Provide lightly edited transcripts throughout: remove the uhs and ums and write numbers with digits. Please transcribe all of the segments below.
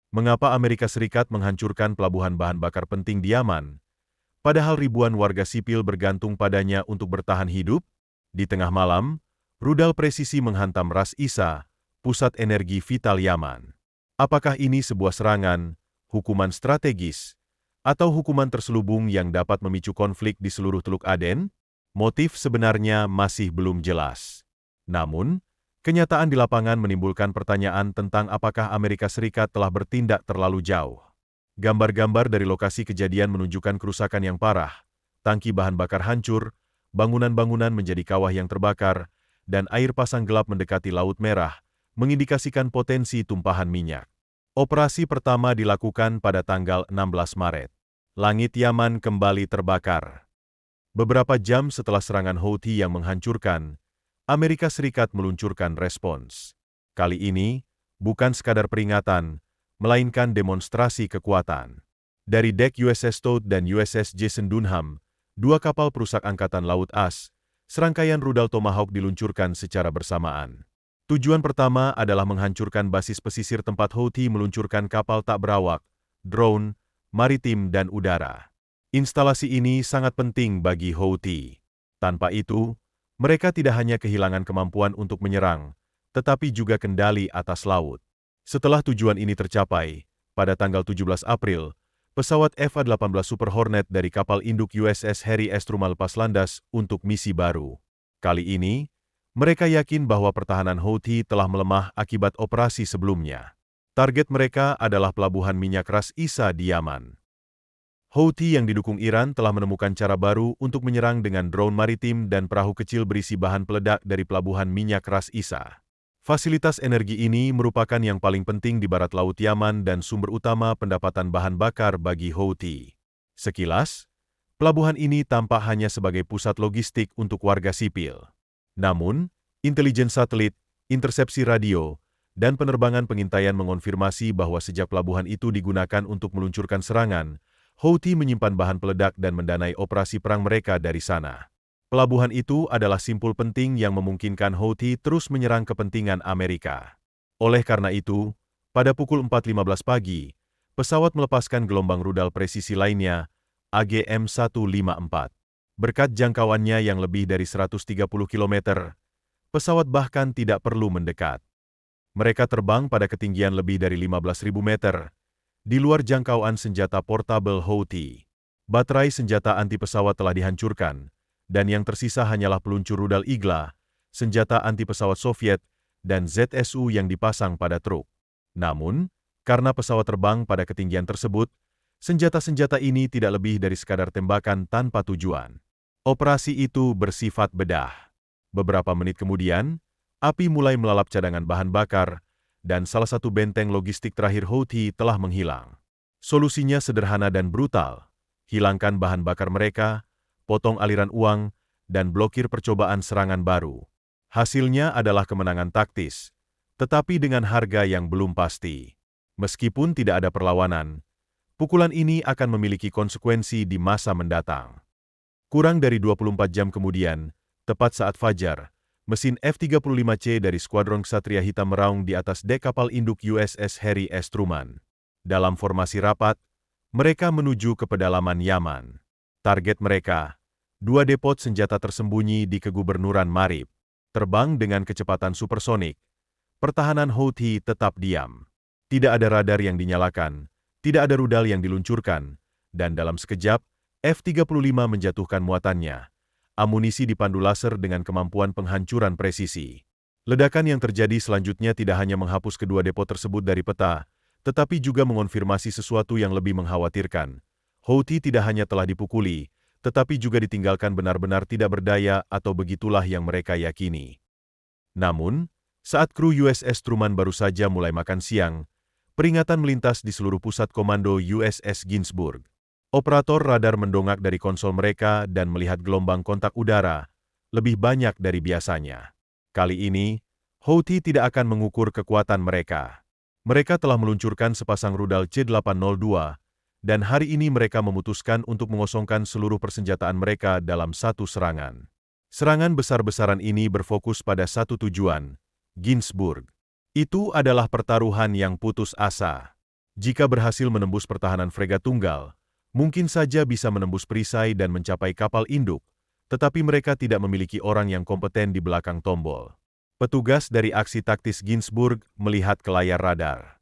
Mengapa Amerika Serikat menghancurkan pelabuhan bahan bakar penting di Yaman, padahal ribuan warga sipil bergantung padanya untuk bertahan hidup? Di tengah malam, rudal presisi menghantam Ras Isa, pusat energi vital Yaman. Apakah ini sebuah serangan, hukuman strategis, atau hukuman terselubung yang dapat memicu konflik di seluruh Teluk Aden? Motif sebenarnya masih belum jelas. Namun, kenyataan di lapangan menimbulkan pertanyaan tentang apakah Amerika Serikat telah bertindak terlalu jauh. Gambar-gambar dari lokasi kejadian menunjukkan kerusakan yang parah, tangki bahan bakar hancur, bangunan-bangunan menjadi kawah yang terbakar, dan air pasang gelap mendekati Laut Merah, mengindikasikan potensi tumpahan minyak. Operasi pertama dilakukan pada tanggal 16 Maret. Langit Yaman kembali terbakar. Beberapa jam setelah serangan Houthi yang menghancurkan, Amerika Serikat meluncurkan respons. Kali ini, bukan sekadar peringatan, melainkan demonstrasi kekuatan. Dari dek USS Todd dan USS Jason Dunham, dua kapal perusak Angkatan Laut AS, serangkaian rudal Tomahawk diluncurkan secara bersamaan. Tujuan pertama adalah menghancurkan basis pesisir tempat Houthi meluncurkan kapal tak berawak, drone, maritim dan udara. Instalasi ini sangat penting bagi Houthi. Tanpa itu, mereka tidak hanya kehilangan kemampuan untuk menyerang, tetapi juga kendali atas laut. Setelah tujuan ini tercapai, pada tanggal 17 April, pesawat F-18 Super Hornet dari kapal induk USS Harry S. Truman lepas landas untuk misi baru. Kali ini, mereka yakin bahwa pertahanan Houthi telah melemah akibat operasi sebelumnya. Target mereka adalah pelabuhan minyak Ras Isa di Yaman. Houthi yang didukung Iran telah menemukan cara baru untuk menyerang dengan drone maritim dan perahu kecil berisi bahan peledak dari pelabuhan minyak Ras Isa. Fasilitas energi ini merupakan yang paling penting di barat laut Yaman dan sumber utama pendapatan bahan bakar bagi Houthi. Sekilas, pelabuhan ini tampak hanya sebagai pusat logistik untuk warga sipil. Namun, intelijen satelit, intersepsi radio, dan penerbangan pengintaian mengonfirmasi bahwa sejak pelabuhan itu digunakan untuk meluncurkan serangan, Houthi menyimpan bahan peledak dan mendanai operasi perang mereka dari sana. Pelabuhan itu adalah simpul penting yang memungkinkan Houthi terus menyerang kepentingan Amerika. Oleh karena itu, pada pukul 4.15 pagi, pesawat melepaskan gelombang rudal presisi lainnya, AGM-154. Berkat jangkauannya yang lebih dari 130 km, pesawat bahkan tidak perlu mendekat. Mereka terbang pada ketinggian lebih dari 15.000 meter, di luar jangkauan senjata portabel Houthi. Baterai senjata anti pesawat telah dihancurkan, dan yang tersisa hanyalah peluncur rudal Igla, senjata anti pesawat Soviet, dan ZSU yang dipasang pada truk. Namun, karena pesawat terbang pada ketinggian tersebut, senjata-senjata ini tidak lebih dari sekadar tembakan tanpa tujuan. Operasi itu bersifat bedah. Beberapa menit kemudian, api mulai melalap cadangan bahan bakar, dan salah satu benteng logistik terakhir Houthi telah menghilang. Solusinya sederhana dan brutal. Hilangkan bahan bakar mereka, potong aliran uang, dan blokir percobaan serangan baru. Hasilnya adalah kemenangan taktis, tetapi dengan harga yang belum pasti. Meskipun tidak ada perlawanan, pukulan ini akan memiliki konsekuensi di masa mendatang. Kurang dari 24 jam kemudian, tepat saat fajar, mesin F-35C dari Skuadron Ksatria Hitam meraung di atas dek kapal induk USS Harry S. Truman. Dalam formasi rapat, mereka menuju ke pedalaman Yaman. Target mereka, dua depot senjata tersembunyi di kegubernuran Marib. Terbang dengan kecepatan supersonik, pertahanan Houthi tetap diam. Tidak ada radar yang dinyalakan, tidak ada rudal yang diluncurkan, dan dalam sekejap, F-35 menjatuhkan muatannya. Amunisi dipandu laser dengan kemampuan penghancuran presisi. Ledakan yang terjadi selanjutnya tidak hanya menghapus kedua depo tersebut dari peta, tetapi juga mengonfirmasi sesuatu yang lebih mengkhawatirkan. Houthi tidak hanya telah dipukuli, tetapi juga ditinggalkan benar-benar tidak berdaya atau begitulah yang mereka yakini. Namun, saat kru USS Truman baru saja mulai makan siang, peringatan melintas di seluruh pusat komando USS Ginsburg. Operator radar mendongak dari konsol mereka dan melihat gelombang kontak udara lebih banyak dari biasanya. Kali ini, Houthi tidak akan mengukur kekuatan mereka. Mereka telah meluncurkan sepasang rudal C-802, dan hari ini mereka memutuskan untuk mengosongkan seluruh persenjataan mereka dalam satu serangan. Serangan besar-besaran ini berfokus pada satu tujuan, Ginsburg. Itu adalah pertaruhan yang putus asa. Jika berhasil menembus pertahanan fregat tunggal, mungkin saja bisa menembus perisai dan mencapai kapal induk, tetapi mereka tidak memiliki orang yang kompeten di belakang tombol. Petugas dari aksi taktis Ginsburg melihat ke layar radar.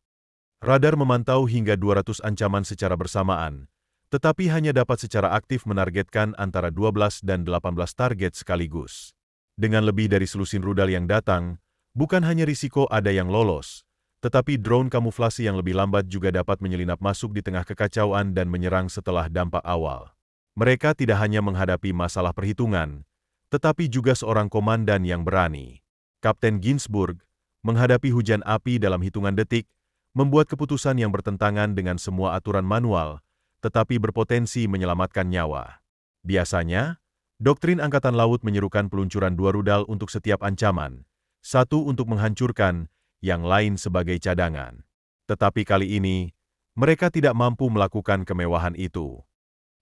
Radar memantau hingga 200 ancaman secara bersamaan, tetapi hanya dapat secara aktif menargetkan antara 12 dan 18 target sekaligus. Dengan lebih dari selusin rudal yang datang, bukan hanya risiko ada yang lolos, tetapi drone kamuflase yang lebih lambat juga dapat menyelinap masuk di tengah kekacauan dan menyerang setelah dampak awal. Mereka tidak hanya menghadapi masalah perhitungan, tetapi juga seorang komandan yang berani. Kapten Ginsburg, menghadapi hujan api dalam hitungan detik, membuat keputusan yang bertentangan dengan semua aturan manual, tetapi berpotensi menyelamatkan nyawa. Biasanya, doktrin Angkatan Laut menyerukan peluncuran 2 rudal untuk setiap ancaman, satu untuk menghancurkan, yang lain sebagai cadangan. Tetapi kali ini, mereka tidak mampu melakukan kemewahan itu.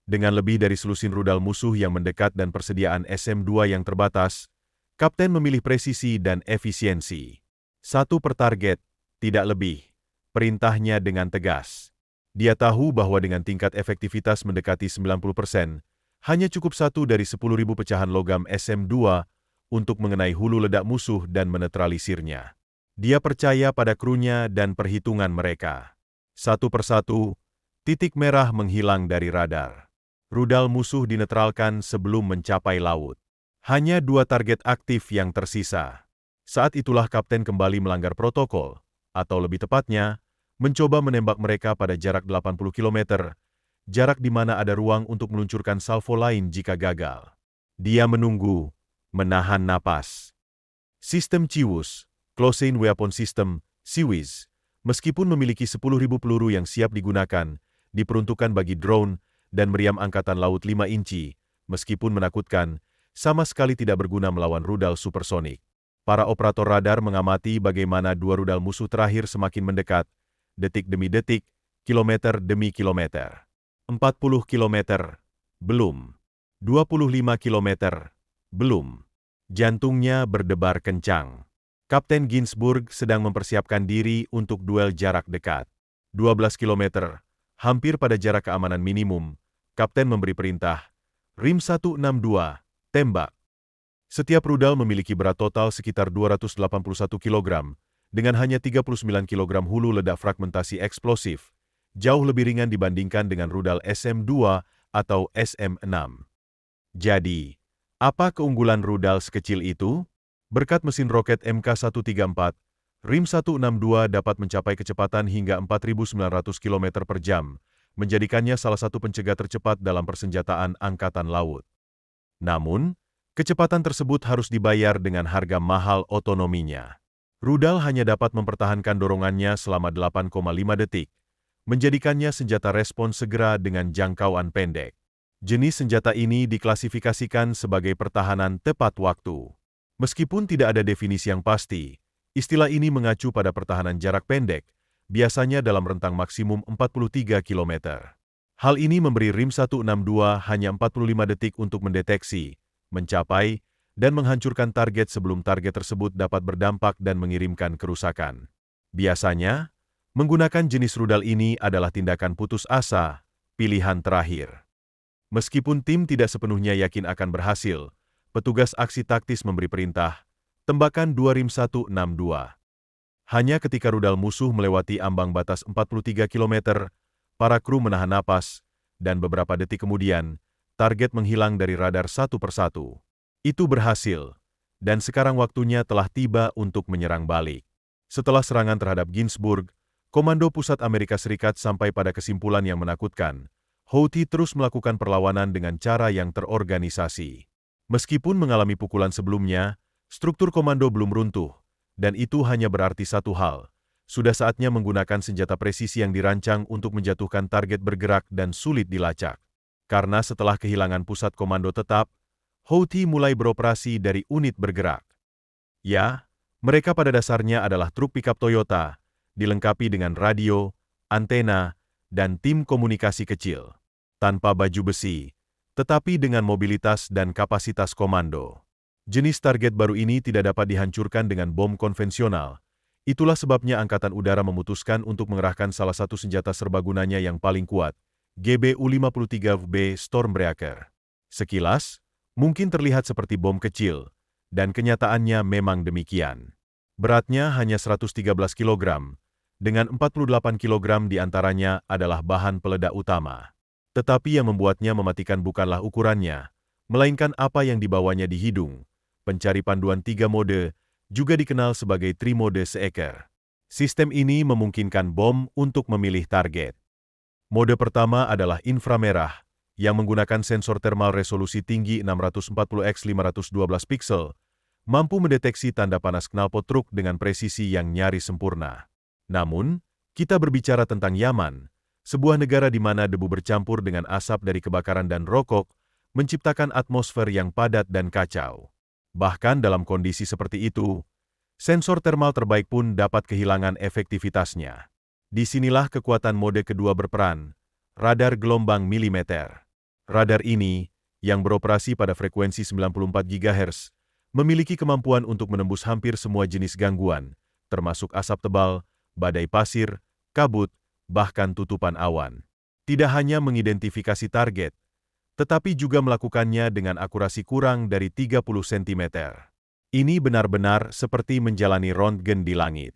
Dengan lebih dari selusin rudal musuh yang mendekat dan persediaan SM-2 yang terbatas, Kapten memilih presisi dan efisiensi. Satu per target, tidak lebih. Perintahnya dengan tegas. Dia tahu bahwa dengan tingkat efektivitas mendekati 90%, hanya cukup 1 dari 10.000 pecahan logam SM-2 untuk mengenai hulu ledak musuh dan menetralisirnya. Dia percaya pada krunya dan perhitungan mereka. Satu persatu, titik merah menghilang dari radar. Rudal musuh dinetralkan sebelum mencapai laut. Hanya 2 target aktif yang tersisa. Saat itulah Kapten kembali melanggar protokol, atau lebih tepatnya, mencoba menembak mereka pada jarak 80 km, jarak di mana ada ruang untuk meluncurkan salvo lain jika gagal. Dia menunggu, menahan napas. Sistem CIWS, Close-in Weapon System, CIWS, meskipun memiliki 10.000 peluru yang siap digunakan, diperuntukkan bagi drone dan meriam Angkatan Laut 5 inci, meskipun menakutkan, sama sekali tidak berguna melawan rudal supersonik. Para operator radar mengamati bagaimana 2 rudal musuh terakhir semakin mendekat, detik demi detik, kilometer demi kilometer. 40 kilometer, belum. 25 kilometer, belum. Jantungnya berdebar kencang. Kapten Ginsburg sedang mempersiapkan diri untuk duel jarak dekat. 12 kilometer, hampir pada jarak keamanan minimum, Kapten memberi perintah, Rim 162, tembak. Setiap rudal memiliki berat total sekitar 281 kg, dengan hanya 39 kg hulu ledak fragmentasi eksplosif, jauh lebih ringan dibandingkan dengan rudal SM-2 atau SM-6. Jadi, apa keunggulan rudal sekecil itu? Berkat mesin roket MK-134, Rim 162 dapat mencapai kecepatan hingga 4.900 km per jam, menjadikannya salah satu pencegat tercepat dalam persenjataan Angkatan Laut. Namun, kecepatan tersebut harus dibayar dengan harga mahal otonominya. Rudal hanya dapat mempertahankan dorongannya selama 8,5 detik, menjadikannya senjata respons segera dengan jangkauan pendek. Jenis senjata ini diklasifikasikan sebagai pertahanan tepat waktu. Meskipun tidak ada definisi yang pasti, istilah ini mengacu pada pertahanan jarak pendek, biasanya dalam rentang maksimum 43 km. Hal ini memberi Rim 162 hanya 45 detik untuk mendeteksi, mencapai, dan menghancurkan target sebelum target tersebut dapat berdampak dan mengirimkan kerusakan. Biasanya, menggunakan jenis rudal ini adalah tindakan putus asa, pilihan terakhir. Meskipun tim tidak sepenuhnya yakin akan berhasil, petugas aksi taktis memberi perintah, tembakan 2 Rim 162. Hanya ketika rudal musuh melewati ambang batas 43 km, para kru menahan napas, dan beberapa detik kemudian, target menghilang dari radar satu persatu. Itu berhasil, dan sekarang waktunya telah tiba untuk menyerang balik. Setelah serangan terhadap Ginsburg, Komando Pusat Amerika Serikat sampai pada kesimpulan yang menakutkan. Houthi terus melakukan perlawanan dengan cara yang terorganisasi. Meskipun mengalami pukulan sebelumnya, struktur komando belum runtuh, dan itu hanya berarti satu hal. Sudah saatnya menggunakan senjata presisi yang dirancang untuk menjatuhkan target bergerak dan sulit dilacak. Karena setelah kehilangan pusat komando tetap, Houthi mulai beroperasi dari unit bergerak. Ya, mereka pada dasarnya adalah truk pikap Toyota, dilengkapi dengan radio, antena, dan tim komunikasi kecil. Tanpa baju besi, tetapi dengan mobilitas dan kapasitas komando. Jenis target baru ini tidak dapat dihancurkan dengan bom konvensional. Itulah sebabnya Angkatan Udara memutuskan untuk mengerahkan salah satu senjata serbagunanya yang paling kuat, GBU-53B Stormbreaker. Sekilas, mungkin terlihat seperti bom kecil, dan kenyataannya memang demikian. Beratnya hanya 113 kg, dengan 48 kg diantaranya adalah bahan peledak utama. Tetapi yang membuatnya mematikan bukanlah ukurannya, melainkan apa yang dibawanya di hidung. Pencari panduan 3 mode, juga dikenal sebagai trimode seeker. Sistem ini memungkinkan bom untuk memilih target. Mode pertama adalah inframerah, yang menggunakan sensor thermal resolusi tinggi 640x512 piksel, mampu mendeteksi tanda panas knalpot truk dengan presisi yang nyaris sempurna. Namun, kita berbicara tentang Yaman, sebuah negara di mana debu bercampur dengan asap dari kebakaran dan rokok, menciptakan atmosfer yang padat dan kacau. Bahkan dalam kondisi seperti itu, sensor termal terbaik pun dapat kehilangan efektivitasnya. Disinilah kekuatan mode kedua berperan, radar gelombang milimeter. Radar ini, yang beroperasi pada frekuensi 94 GHz, memiliki kemampuan untuk menembus hampir semua jenis gangguan, termasuk asap tebal, badai pasir, kabut, bahkan tutupan awan. Tidak hanya mengidentifikasi target, tetapi juga melakukannya dengan akurasi kurang dari 30 cm. Ini benar-benar seperti menjalani röntgen di langit.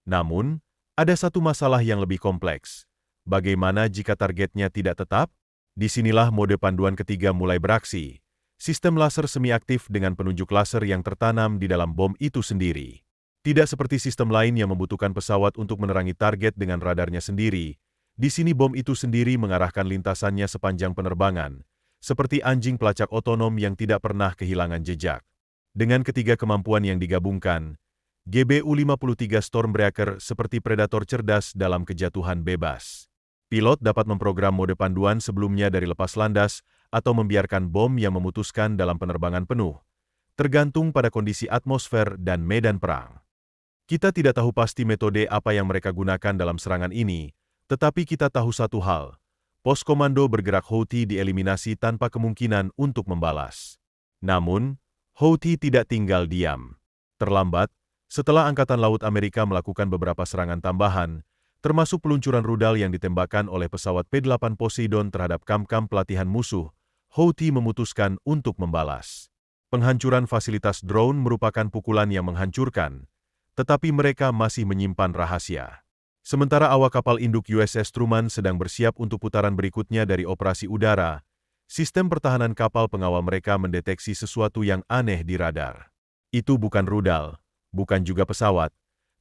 Namun, ada satu masalah yang lebih kompleks. Bagaimana jika targetnya tidak tetap? Disinilah mode panduan ketiga mulai beraksi. Sistem laser semi-aktif dengan penunjuk laser yang tertanam di dalam bom itu sendiri. Tidak seperti sistem lain yang membutuhkan pesawat untuk menerangi target dengan radarnya sendiri, di sini bom itu sendiri mengarahkan lintasannya sepanjang penerbangan, seperti anjing pelacak otonom yang tidak pernah kehilangan jejak. Dengan ketiga kemampuan yang digabungkan, GBU-53 Stormbreaker seperti predator cerdas dalam kejatuhan bebas. Pilot dapat memprogram mode panduan sebelumnya dari lepas landas atau membiarkan bom yang memutuskan dalam penerbangan penuh, tergantung pada kondisi atmosfer dan medan perang. Kita tidak tahu pasti metode apa yang mereka gunakan dalam serangan ini, tetapi kita tahu satu hal, pos komando bergerak Houthi dieliminasi tanpa kemungkinan untuk membalas. Namun, Houthi tidak tinggal diam. Terlambat, setelah Angkatan Laut Amerika melakukan beberapa serangan tambahan, termasuk peluncuran rudal yang ditembakkan oleh pesawat P-8 Poseidon terhadap kamp-kamp pelatihan musuh, Houthi memutuskan untuk membalas. Penghancuran fasilitas drone merupakan pukulan yang menghancurkan, tetapi mereka masih menyimpan rahasia. Sementara awak kapal induk USS Truman sedang bersiap untuk putaran berikutnya dari operasi udara, sistem pertahanan kapal pengawal mereka mendeteksi sesuatu yang aneh di radar. Itu bukan rudal, bukan juga pesawat,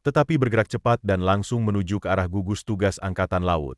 tetapi bergerak cepat dan langsung menuju ke arah gugus tugas Angkatan Laut.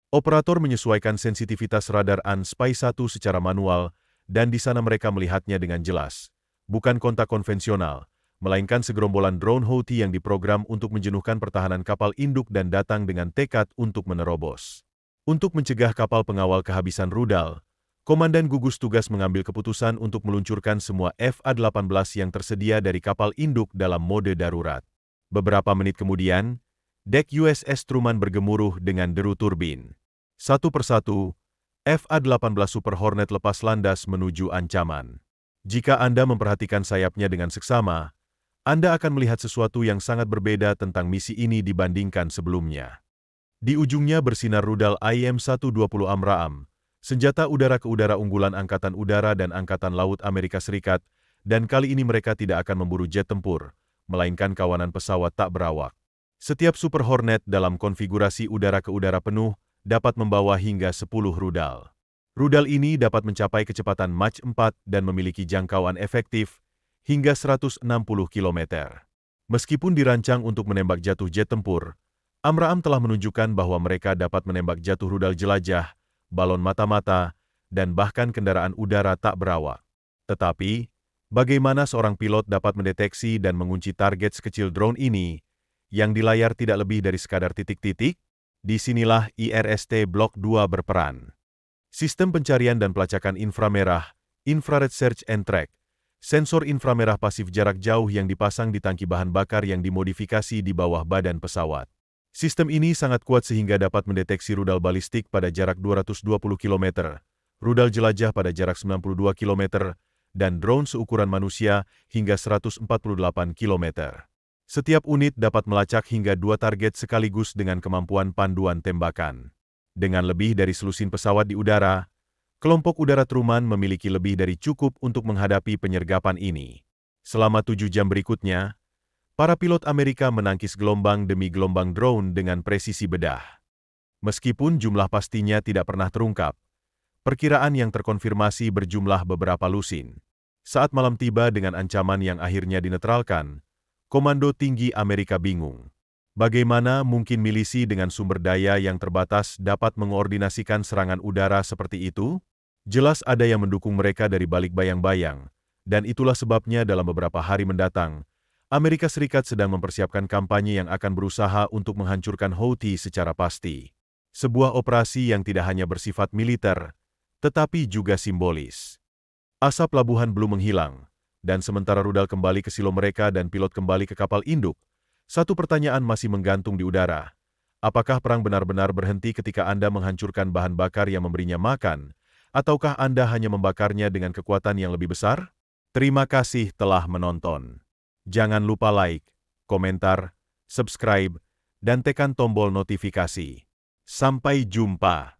Operator menyesuaikan sensitivitas radar AN-SPY-1 secara manual, dan di sana mereka melihatnya dengan jelas. Bukan kontak konvensional, melainkan segerombolan drone Houthi yang diprogram untuk menjenuhkan pertahanan kapal induk dan datang dengan tekad untuk menerobos. Untuk mencegah kapal pengawal kehabisan rudal, Komandan gugus tugas mengambil keputusan untuk meluncurkan semua FA-18 yang tersedia dari kapal induk dalam mode darurat. Beberapa menit kemudian, dek USS Truman bergemuruh dengan deru turbin. Satu persatu, FA-18 Super Hornet lepas landas menuju ancaman. Jika Anda memperhatikan sayapnya dengan seksama, Anda akan melihat sesuatu yang sangat berbeda tentang misi ini dibandingkan sebelumnya. Di ujungnya bersinar rudal IM-120 AMRAAM, senjata udara-ke-udara unggulan Angkatan Udara dan Angkatan Laut Amerika Serikat, dan kali ini mereka tidak akan memburu jet tempur, melainkan kawanan pesawat tak berawak. Setiap Super Hornet dalam konfigurasi udara-ke-udara penuh dapat membawa hingga 10 rudal. Rudal ini dapat mencapai kecepatan Mach 4 dan memiliki jangkauan efektif hingga 160 km. Meskipun dirancang untuk menembak jatuh jet tempur, AMRAAM telah menunjukkan bahwa mereka dapat menembak jatuh rudal jelajah, balon mata-mata, dan bahkan kendaraan udara tak berawak. Tetapi, bagaimana seorang pilot dapat mendeteksi dan mengunci target sekecil drone ini, yang di layar tidak lebih dari sekadar titik-titik? Disinilah IRST Blok 2 berperan. Sistem pencarian dan pelacakan inframerah, Infrared Search and Track, sensor inframerah pasif jarak jauh yang dipasang di tangki bahan bakar yang dimodifikasi di bawah badan pesawat. Sistem ini sangat kuat sehingga dapat mendeteksi rudal balistik pada jarak 220 km, rudal jelajah pada jarak 92 km, dan drone seukuran manusia hingga 148 km. Setiap unit dapat melacak hingga 2 target sekaligus dengan kemampuan panduan tembakan. Dengan lebih dari selusin pesawat di udara, kelompok udara Truman memiliki lebih dari cukup untuk menghadapi penyergapan ini. Selama 7 jam berikutnya, para pilot Amerika menangkis gelombang demi gelombang drone dengan presisi bedah. Meskipun jumlah pastinya tidak pernah terungkap, perkiraan yang terkonfirmasi berjumlah beberapa lusin. Saat malam tiba dengan ancaman yang akhirnya dinetralkan, Komando Tinggi Amerika bingung. Bagaimana mungkin milisi dengan sumber daya yang terbatas dapat mengoordinasikan serangan udara seperti itu? Jelas ada yang mendukung mereka dari balik bayang-bayang, dan itulah sebabnya dalam beberapa hari mendatang, Amerika Serikat sedang mempersiapkan kampanye yang akan berusaha untuk menghancurkan Houthi secara pasti. Sebuah operasi yang tidak hanya bersifat militer, tetapi juga simbolis. Asap pelabuhan belum menghilang, dan sementara rudal kembali ke silo mereka dan pilot kembali ke kapal induk, satu pertanyaan masih menggantung di udara. Apakah perang benar-benar berhenti ketika Anda menghancurkan bahan bakar yang memberinya makan, ataukah Anda hanya membakarnya dengan kekuatan yang lebih besar? Terima kasih telah menonton. Jangan lupa like, komentar, subscribe, dan tekan tombol notifikasi. Sampai jumpa.